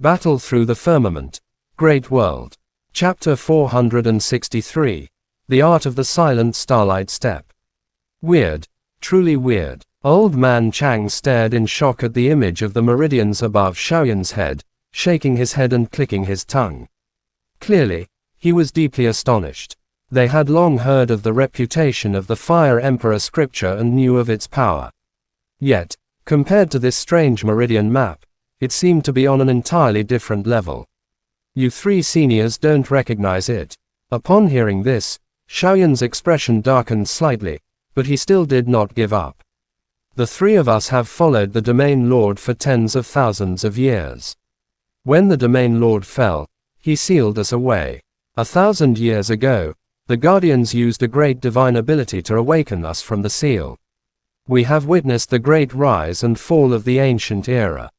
Battle through the firmament. Great world. Chapter 463. The Art of the Silent Starlight Step. Weird. Truly weird. Old man Chang stared in shock at the image of the meridians above Xiaoyan's head, shaking his head and clicking his tongue. Clearly, he was deeply astonished. They had long heard of the reputation of the Fire Emperor scripture and knew of its power. Yet, compared to this strange meridian map, it seemed to be on an entirely different level. You three seniors don't recognize it. Upon hearing this, Xiaoyan's expression darkened slightly, but he still did not give up. The three of us have followed the Domain Lord for tens of thousands of years. When the Domain Lord fell, he sealed us away. 1,000 years ago, the Guardians used a great divine ability to awaken us from the seal. We have witnessed the great rise and fall of the ancient era.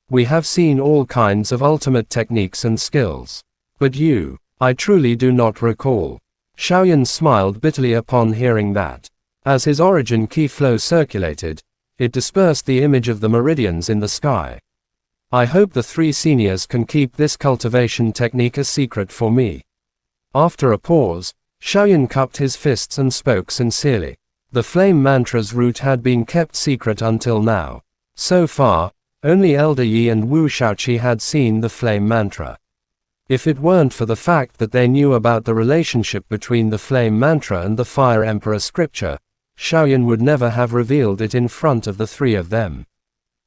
We have seen all kinds of ultimate techniques and skills. But you, I truly do not recall. Xiaoyan smiled bitterly upon hearing that. As his origin key flow circulated, it dispersed the image of the meridians in the sky. I hope the three seniors can keep this cultivation technique a secret for me. After a pause, Xiaoyan cupped his fists and spoke sincerely. The flame mantra's root had been kept secret until now. So far, only Elder Yi and Wu Shaoqi had seen the flame mantra. If it weren't for the fact that they knew about the relationship between the flame mantra and the Fire Emperor scripture, Xiaoyan would never have revealed it in front of the three of them.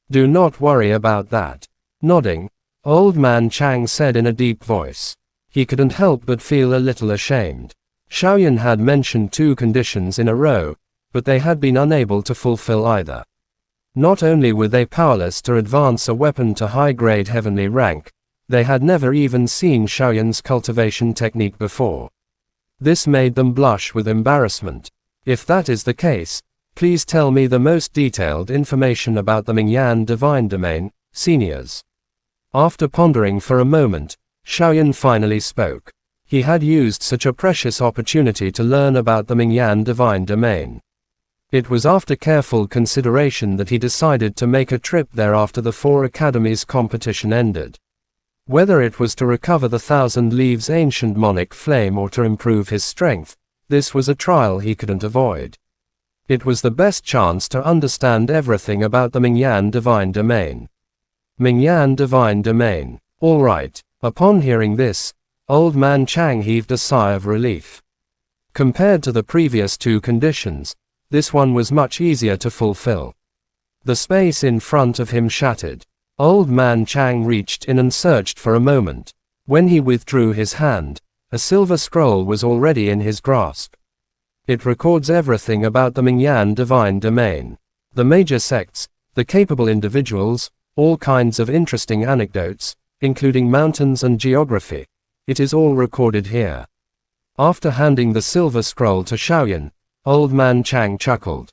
Do not worry about that. Nodding, old man Chang said in a deep voice. He couldn't help but feel a little ashamed. Xiaoyan had mentioned 2 conditions in a row, but they had been unable to fulfill either. Not only were they powerless to advance a weapon to high-grade heavenly rank, they had never even seen Xiaoyan's cultivation technique before. This made them blush with embarrassment. If that is the case, please tell me the most detailed information about the Mingyan divine domain, seniors. After pondering for a moment, Xiaoyan finally spoke. He had used such a precious opportunity to learn about the Mingyan divine domain. It was after careful consideration that he decided to make a trip there after the 4 academies competition ended. Whether it was to recover the 1,000 Leaves ancient monic flame or to improve his strength, this was a trial he couldn't avoid. It was the best chance to understand everything about the Mingyan divine domain. Mingyan divine domain. All right. Upon hearing this, old man Chang heaved a sigh of relief. Compared to the previous 2 conditions, this one was much easier to fulfill. The space in front of him shattered. Old man Chang reached in and searched for a moment. When he withdrew his hand, a silver scroll was already in his grasp. It records everything about the Mingyan divine domain. The major sects, the capable individuals, all kinds of interesting anecdotes, including mountains and geography. It is all recorded here. After handing the silver scroll to Xiaoyan, old man Chang chuckled.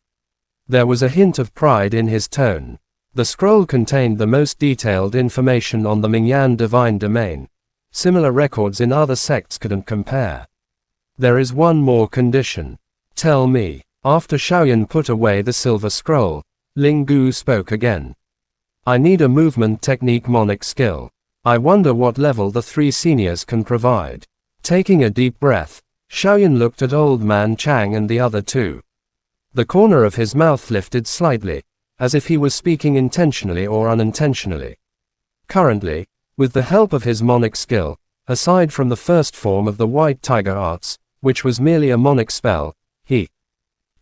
There was a hint of pride in his tone. The scroll contained the most detailed information on the Mingyan divine domain. Similar records in other sects couldn't compare. There is one more condition. Tell me. After Xiaoyan put away the silver scroll, Ling Gu spoke again. I need a movement technique monic skill. I wonder what level the 3 seniors can provide. Taking a deep breath, Xiaoyan looked at old man Chang and the other 2. The corner of his mouth lifted slightly, as if he was speaking intentionally or unintentionally. Currently, with the help of his monic skill, aside from the first form of the White Tiger Arts, which was merely a monic spell, he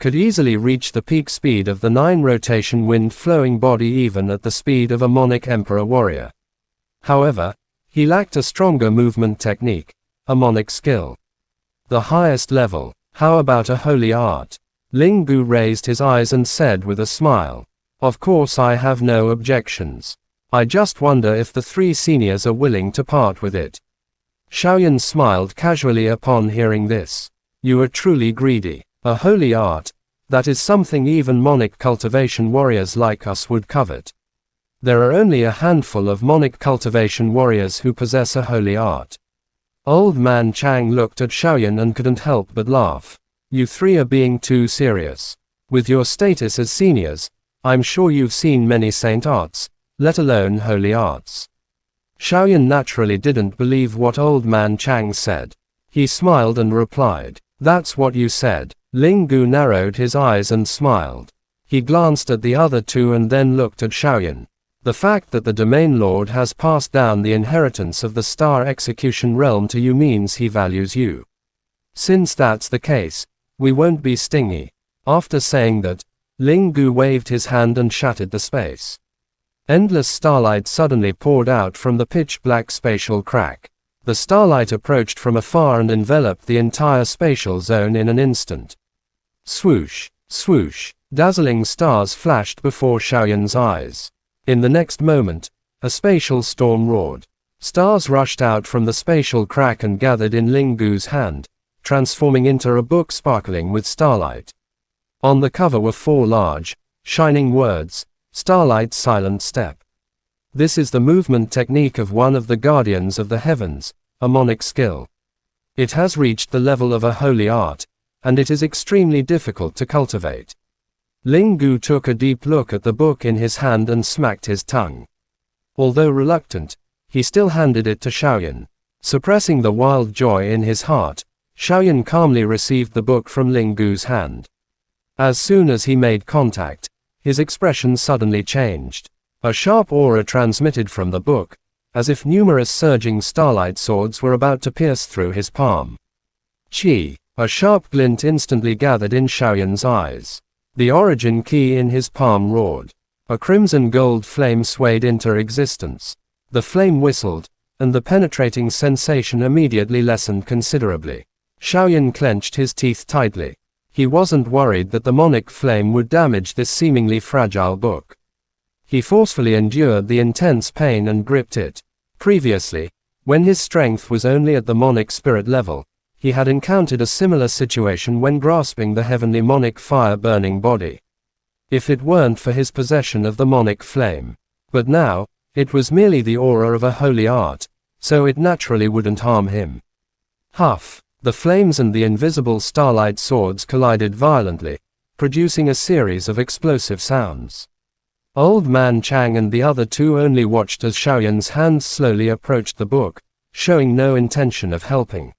could easily reach the peak speed of the 9 rotation wind flowing body even at the speed of a monic emperor warrior. However, he lacked a stronger movement technique, a monic skill. The highest level. How about a holy art? Ling Gu raised his eyes and said with a smile. Of course I have no objections. I just wonder if the 3 seniors are willing to part with it. Xiaoyan smiled casually upon hearing this. You are truly greedy. A holy art, that is something even monic cultivation warriors like us would covet. There are only a handful of monic cultivation warriors who possess a holy art. Old man Chang looked at Xiaoyan and couldn't help but laugh. You 3 are being too serious. With your status as seniors, I'm sure you've seen many saint arts, let alone holy arts. Xiaoyan naturally didn't believe what Old Man Chang said. He smiled and replied, "That's what you said." Ling Gu narrowed his eyes and smiled. He glanced at the other two and then looked at Xiaoyan. The fact that the Domain Lord has passed down the inheritance of the Star Execution Realm to you means he values you. Since that's the case, we won't be stingy. After saying that, Ling Gu waved his hand and shattered the space. Endless starlight suddenly poured out from the pitch-black spatial crack. The starlight approached from afar and enveloped the entire spatial zone in an instant. Swoosh, swoosh, dazzling stars flashed before Xiaoyan's eyes. In the next moment, a spatial storm roared. Stars rushed out from the spatial crack and gathered in Ling Gu's hand, transforming into a book sparkling with starlight. On the cover were 4 large, shining words, Starlight Silent Step. This is the movement technique of one of the guardians of the heavens, a monic skill. It has reached the level of a holy art, and it is extremely difficult to cultivate. Ling Gu took a deep look at the book in his hand and smacked his tongue. Although reluctant, he still handed it to Xiaoyan. Suppressing the wild joy in his heart, Xiaoyan calmly received the book from Ling Gu's hand. As soon as he made contact, his expression suddenly changed. A sharp aura transmitted from the book, as if numerous surging starlight swords were about to pierce through his palm. Chi, a sharp glint instantly gathered in Xiaoyan's eyes. The origin key in his palm roared. A crimson gold flame swayed into existence. The flame whistled, and the penetrating sensation immediately lessened considerably. Xiaoyan clenched his teeth tightly. He wasn't worried that the monic flame would damage this seemingly fragile book. He forcefully endured the intense pain and gripped it. Previously, when his strength was only at the monic spirit level, he had encountered a similar situation when grasping the heavenly monic fire-burning body. If it weren't for his possession of the monic flame. But now, it was merely the aura of a holy art, so it naturally wouldn't harm him. Huff! The flames and the invisible starlight swords collided violently, producing a series of explosive sounds. Old Man Chang and the other two only watched as Xiaoyan's hands slowly approached the book, showing no intention of helping.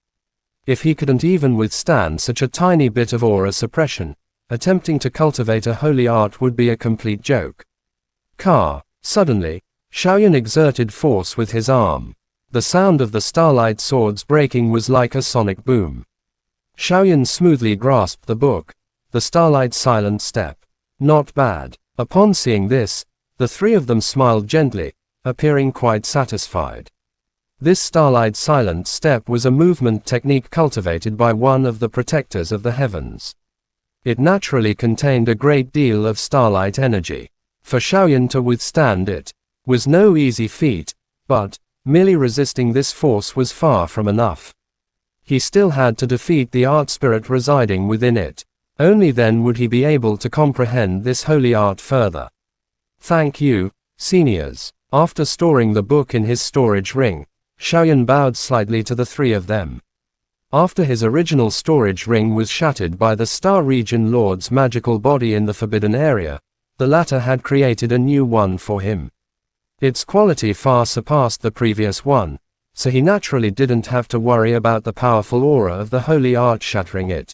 If he couldn't even withstand such a tiny bit of aura suppression, attempting to cultivate a holy art would be a complete joke. Suddenly, Xiaoyan exerted force with his arm. The sound of the starlight swords breaking was like a sonic boom. Xiaoyan smoothly grasped the book, the Starlight Silent Step. Not bad. Upon seeing this, the three of them smiled gently, appearing quite satisfied. This Starlight Silent Step was a movement technique cultivated by one of the protectors of the heavens. It naturally contained a great deal of starlight energy. For Xiaoyan to withstand it was no easy feat, but merely resisting this force was far from enough. He still had to defeat the art spirit residing within it. Only then would he be able to comprehend this holy art further. Thank you, seniors. After storing the book in his storage ring, Xiaoyan bowed slightly to the three of them. After his original storage ring was shattered by the Star Region Lord's magical body in the Forbidden Area, the latter had created a new one for him. Its quality far surpassed the previous one, so he naturally didn't have to worry about the powerful aura of the holy art shattering it.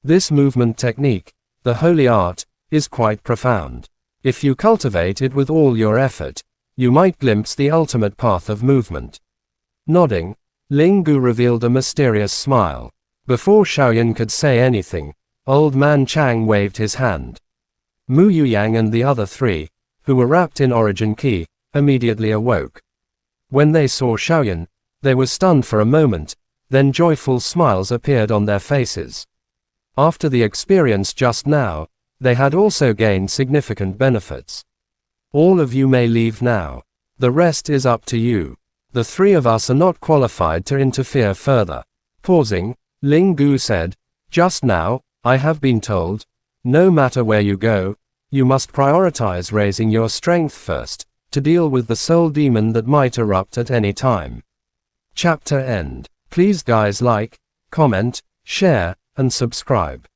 This movement technique, the holy art, is quite profound. If you cultivate it with all your effort, you might glimpse the ultimate path of movement. Nodding, Ling Gu revealed a mysterious smile. Before Xiaoyan could say anything, Old Man Chang waved his hand. Mu Yuyang and the other three, who were wrapped in origin key, immediately awoke. When they saw Xiaoyan, they were stunned for a moment, then joyful smiles appeared on their faces. After the experience just now, they had also gained significant benefits. All of you may leave now. The rest is up to you. The three of us are not qualified to interfere further. Pausing, Ling Gu said, just now, I have been told, no matter where you go, you must prioritize raising your strength first, to deal with the soul demon that might erupt at any time. Chapter end. Please guys like, comment, share, and subscribe.